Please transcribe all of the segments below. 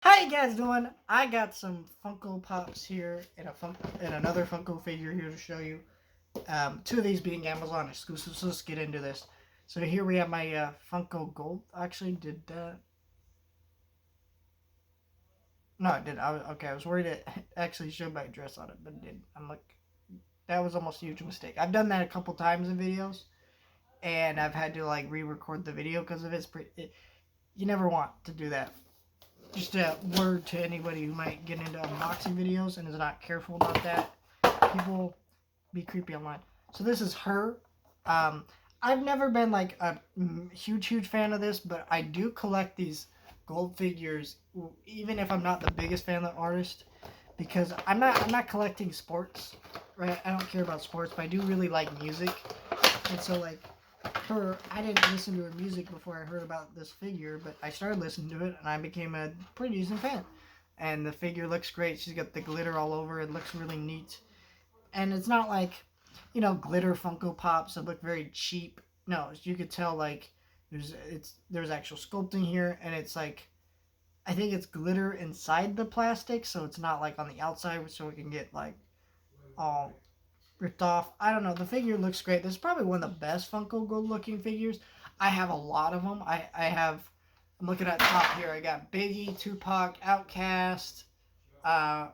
How you guys doing? I got some Funko Pops here and another Funko figure here to show you. Two of these being Amazon exclusives. So let's get into this. So here we have my Funko Gold. Actually, did no, it did. Okay. I was worried it actually showed my address on it, but it didn't. I'm like, that was almost a huge mistake. I've done that a couple times in videos, and I've had to like re-record the video because of you never want to do that. Just a word to anybody who might get into unboxing videos and is not careful about that. People be creepy online. So this is her. Um, I've never been like a huge fan of this, but I do collect these gold figures, even if I'm not the biggest fan of the artist, because I'm not collecting sports, right? I don't care about sports, but I do really like music, and so like I didn't listen to her music before I heard about this figure, but I started listening to it and I became a pretty decent fan. And the figure looks great. She's got the glitter all over. It looks really neat. And it's not like, glitter Funko Pops that look very cheap. No, you could tell like there's actual sculpting here, and it's like I think it's glitter inside the plastic, so it's not like on the outside, so it can get like all ripped off. I don't know. The figure looks great. This is probably one of the best Funko Gold looking figures. I have a lot of them. I have. I'm looking at top here. I got Biggie, Tupac, Outkast, uh,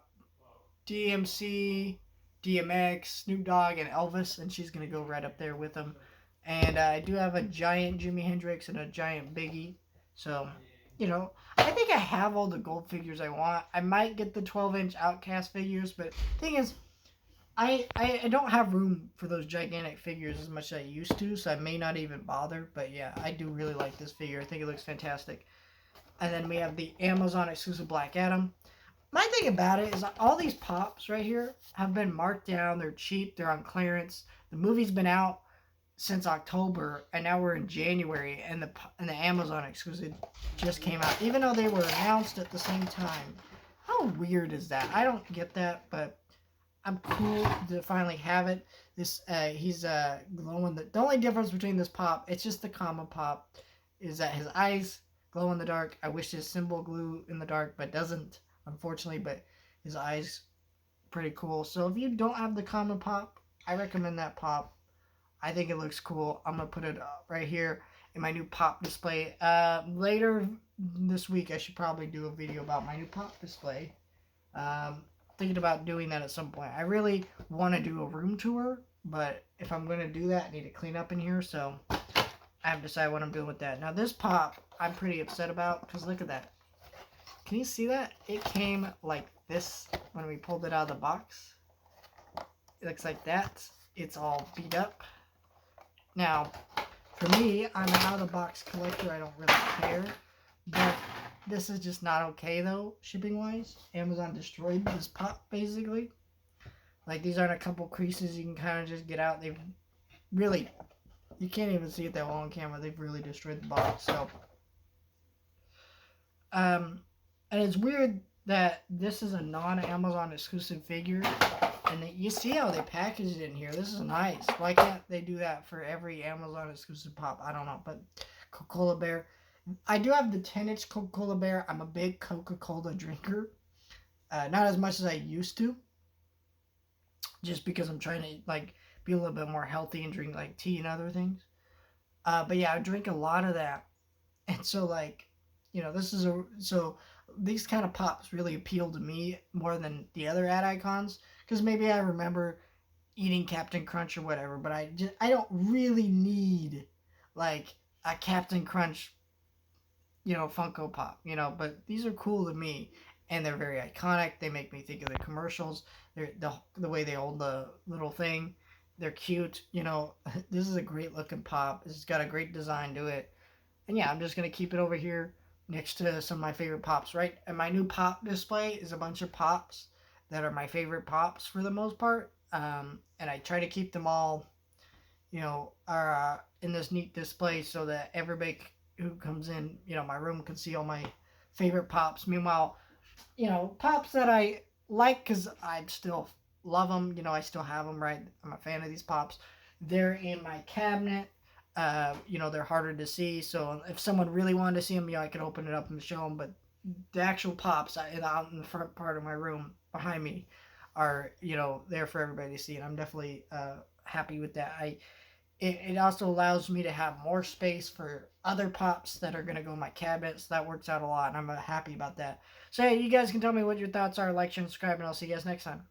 DMC, DMX, Snoop Dogg, and Elvis, and she's gonna go right up there with them. And I do have a giant Jimi Hendrix and a giant Biggie. So, I think I have all the gold figures I want. I might get the 12-inch Outkast figures, but thing is, I don't have room for those gigantic figures as much as I used to, so I may not even bother. But yeah, I do really like this figure. I think it looks fantastic. And then we have the Amazon exclusive Black Adam. My thing about it is all these pops right here have been marked down. They're cheap. They're on clearance. The movie's been out since October, and now we're in January, and the Amazon exclusive just came out, even though they were announced at the same time. How weird is that? I don't get that, but I'm cool to finally have it. He's glowing. The only difference between this pop, it's just the common pop, is that his eyes glow in the dark. I wish his symbol glue in the dark, but doesn't, unfortunately. But his eyes pretty cool. So if you don't have the common pop, I recommend that pop. I think it looks cool. I'm gonna put it up right here in my new pop display. Later this week, I should probably do a video about my new pop display. Thinking about doing that at some point. I really want to do a room tour, but if I'm going to do that, I need to clean up in here. So I have to decide what I'm doing with that. Now, this pop, I'm pretty upset about because look at that. Can you see that? It came like this when we pulled it out of the box. It looks like that. It's all beat up. Now, for me, I'm an out-of-the-box collector. I don't really care. But this is just not okay, though, shipping-wise. Amazon destroyed this pop, basically. Like, these aren't a couple creases you can kind of just get out. They've really, you can't even see it that well on camera. They've really destroyed the box. So, and it's weird that this is a non-Amazon exclusive figure. And you see how they packaged it in here. This is nice. Why can't they do that for every Amazon exclusive pop? I don't know. But Coca-Cola Bear. I do have the 10-inch Coca-Cola Bear. I'm a big Coca-Cola drinker. Not as much as I used to. Just because I'm trying to like be a little bit more healthy and drink like tea and other things. But yeah, I drink a lot of that. And so like, so these kind of pops really appeal to me more than the other ad icons because maybe I remember eating Captain Crunch or whatever, but I don't really need like a Captain Crunch, Funko Pop, but these are cool to me and they're very iconic. They make me think of the commercials. They're the way they hold the little thing. They're cute, This is a great looking pop. It's got a great design to it. And yeah, I'm just gonna keep it over here next to some of my favorite pops, right? And my new pop display is a bunch of pops that are my favorite pops for the most part. And I try to keep them all, are in this neat display so that everybody who comes in, my room can see all my favorite pops. Meanwhile, pops that I like because I still love them. I still have them, right? I'm a fan of these pops. They're in my cabinet. They're harder to see. So if someone really wanted to see them, I could open it up and show them. But the actual pops out in the front part of my room behind me are, there for everybody to see, and I'm definitely happy with that. It also allows me to have more space for other pops that are going to go in my cabinets. So that works out a lot, and I'm happy about that. So, yeah, you guys can tell me what your thoughts are. Like, share, and subscribe, and I'll see you guys next time.